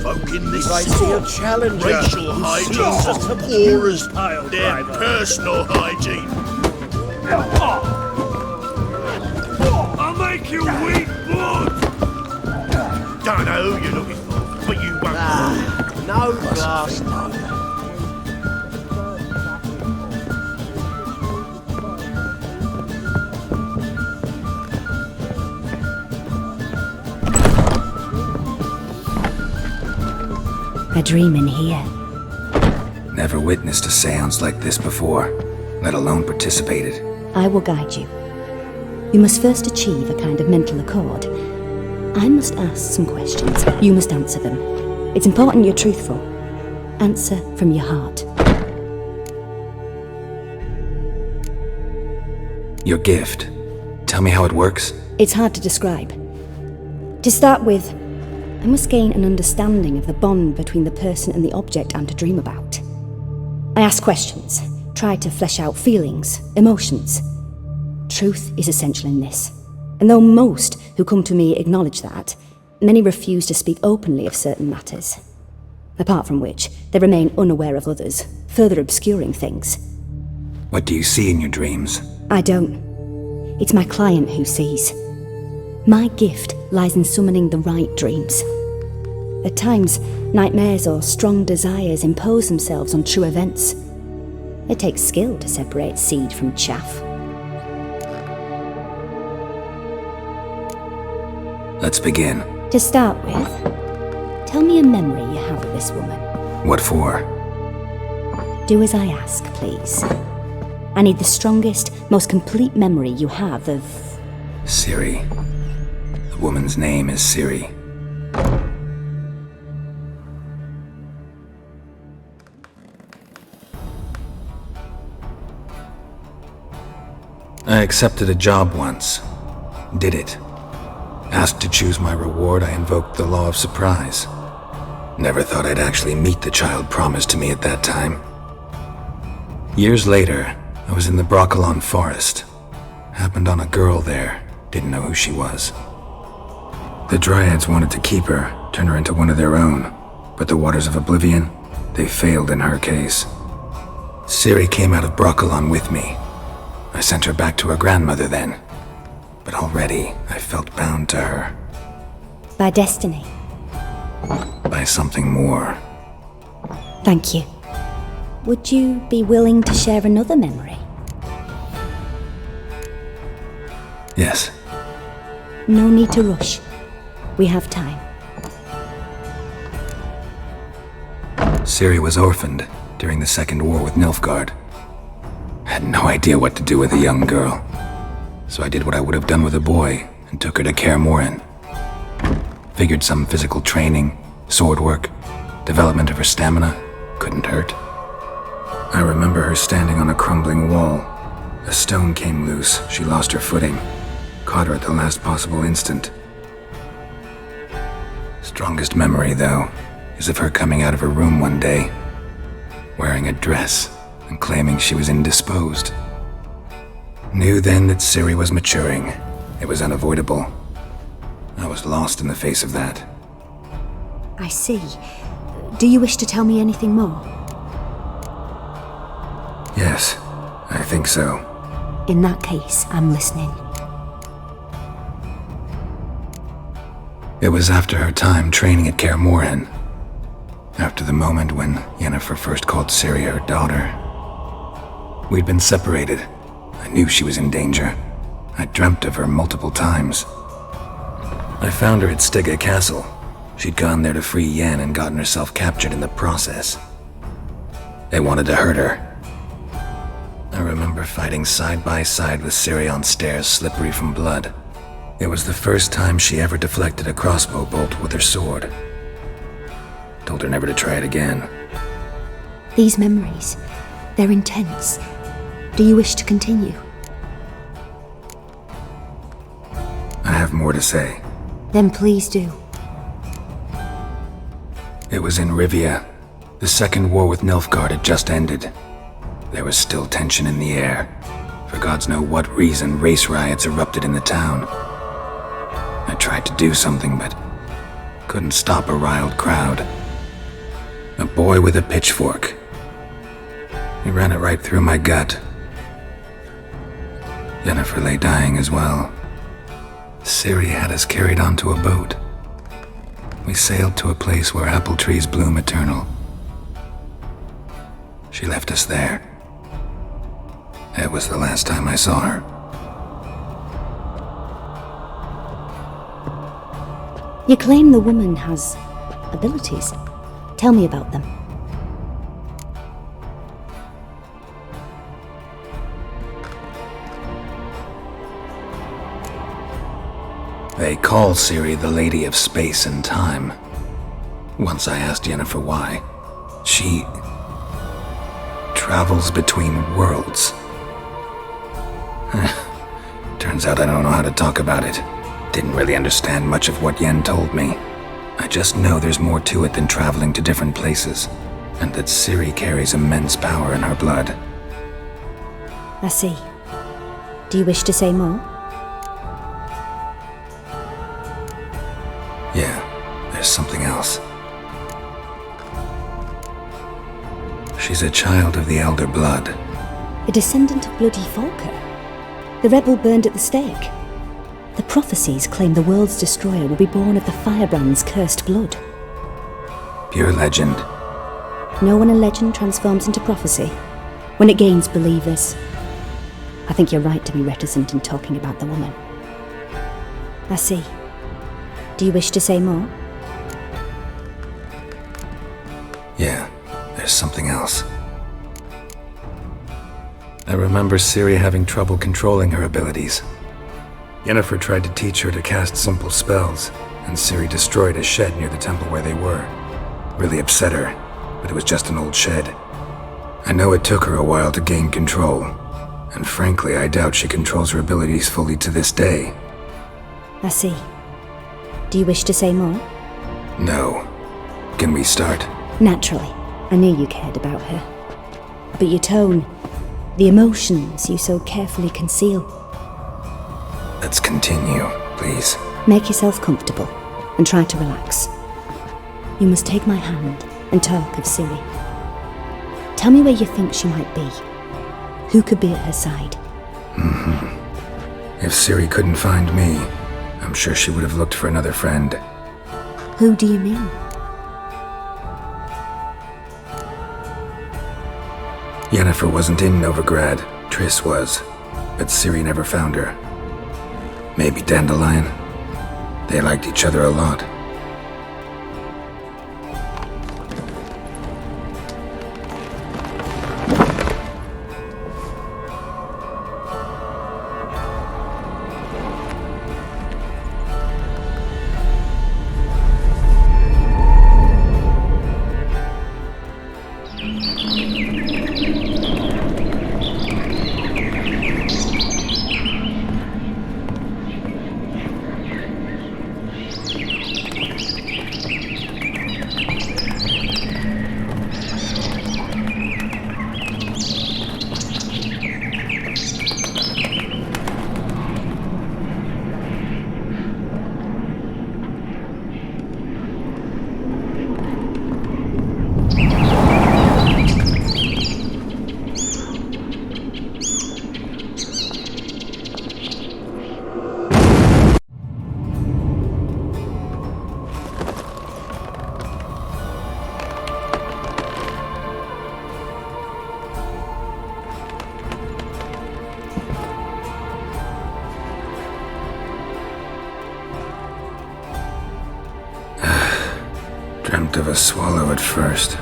Folk in this I see a challenger. racial hygiene's as poor as their personal hygiene. I'll make you weep blood! Don't know who you're looking for, but you won't. No glass. A dream in here. Never witnessed a seance like this before, let alone participated. I will guide you. You must first achieve a kind of mental accord. I must ask some questions. You must answer them. It's important you're truthful. Answer from your heart. Your gift. Tell me how it works. It's hard to describe. To start with, I must gain an understanding of the bond between the person and the object I'm to dream about. I ask questions, try to flesh out feelings, emotions. Truth is essential in this. And though most who come to me acknowledge that, many refuse to speak openly of certain matters. Apart from which, they remain unaware of others, further obscuring things. What do you see in your dreams? I don't. It's my client who sees. My gift lies in summoning the right dreams. At times, nightmares or strong desires impose themselves on true events. It takes skill to separate seed from chaff. Let's begin. To start with, tell me a memory you have of this woman. What for? Do as I ask, please. I need the strongest, most complete memory you have of... Siri. The woman's name is Siri. I accepted a job once. Did it. Asked to choose my reward, I invoked the law of surprise. Never thought I'd actually meet the child promised to me at that time. Years later, I was in the Broccolon forest. Happened on a girl there. Didn't know who she was. The Dryads wanted to keep her, turn her into one of their own. But the Waters of Oblivion, they failed in her case. Ciri came out of Broccolon with me. I sent her back to her grandmother then. But already, I felt bound to her. By destiny. By something more. Thank you. Would you be willing to share another memory? Yes. No need to rush. We have time. Ciri was orphaned during the Second War with Nilfgaard. Had no idea what to do with a young girl. So I did what I would have done with a boy and took her to Kaer Morhen. Figured some physical training, sword work, development of her stamina couldn't hurt. I remember her standing on a crumbling wall. A stone came loose, she lost her footing. Caught her at the last possible instant. Strongest memory, though, is of her coming out of her room one day, wearing a dress and claiming she was indisposed. Knew then that Ciri was maturing. It was unavoidable. I was lost in the face of that. I see. Do you wish to tell me anything more? Yes, I think so. In that case, I'm listening. It was after her time training at Kaer Morhen. After the moment when Yennefer first called Ciri her daughter. We'd been separated. I knew she was in danger. I dreamt of her multiple times. I found her at Stygga Castle. She'd gone there to free Yen and gotten herself captured in the process. They wanted to hurt her. I remember fighting side by side with Ciri on stairs slippery from blood. It was the first time she ever deflected a crossbow bolt with her sword. Told her never to try it again. These memories, they're intense. Do you wish to continue? I have more to say. Then please do. It was in Rivia. The Second War with Nilfgaard had just ended. There was still tension in the air. For gods know what reason, race riots erupted in the town. tried to do something, but couldn't stop a riled crowd. A boy with a pitchfork. He ran it right through my gut. Yennefer lay dying as well. Ciri had us carried onto a boat. We sailed to a place where apple trees bloom eternal. She left us there. It was the last time I saw her. You claim the woman has abilities. Tell me about them. They call Ciri the Lady of Space and Time. Once I asked Yennefer why. She travels between worlds. Turns out I don't know how to talk about it. Didn't really understand much of what Yen told me. I just know there's more to it than traveling to different places, and that Ciri carries immense power in her blood. I see. Do you wish to say more? Yeah, there's something else. She's a child of the Elder Blood. A descendant of bloody Falker. The rebel burned at the stake. The prophecies claim the world's destroyer will be born of the Firebrand's cursed blood. Pure legend. Know when a legend transforms into prophecy? When it gains believers. I think you're right to be reticent in talking about the woman. I see. Do you wish to say more? Yeah, there's something else. I remember Ciri having trouble controlling her abilities. Yennefer tried to teach her to cast simple spells, and Ciri destroyed a shed near the temple where they were. Really upset her, but it was just an old shed. I know it took her a while to gain control, and frankly, I doubt she controls her abilities fully to this day. I see. Do you wish to say more? No. Can we start? Naturally. I knew you cared about her. But your tone, the emotions you so carefully conceal. Let's continue, please. Make yourself comfortable and try to relax. You must take my hand and talk of Ciri. Tell me where you think she might be. Who could be at her side? If Ciri couldn't find me, I'm sure she would have looked for another friend. Who do you mean? Yennefer wasn't in Novigrad. Triss was. But Ciri never found her. Maybe Dandelion. They liked each other a lot. Dreamt of a swallow at first.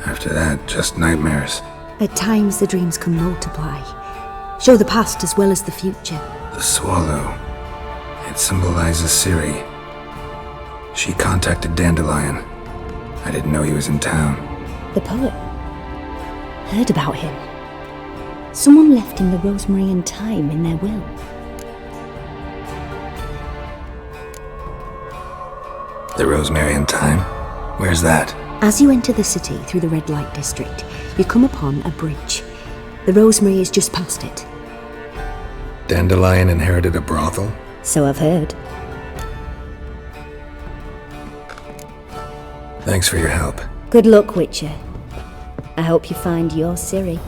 After that, just nightmares. At times the dreams can multiply. Show the past as well as the future. The swallow. It symbolizes Ciri. She contacted Dandelion. I didn't know he was in town. The poet. Heard about him. Someone left him the rosemary and thyme in their will. The rosemary and thyme? Where's that? As you enter the city through the red light district, you come upon a bridge. The rosemary is just past it. Dandelion inherited a brothel? So I've heard. Thanks for your help. Good luck, Witcher. I hope you find your Ciri.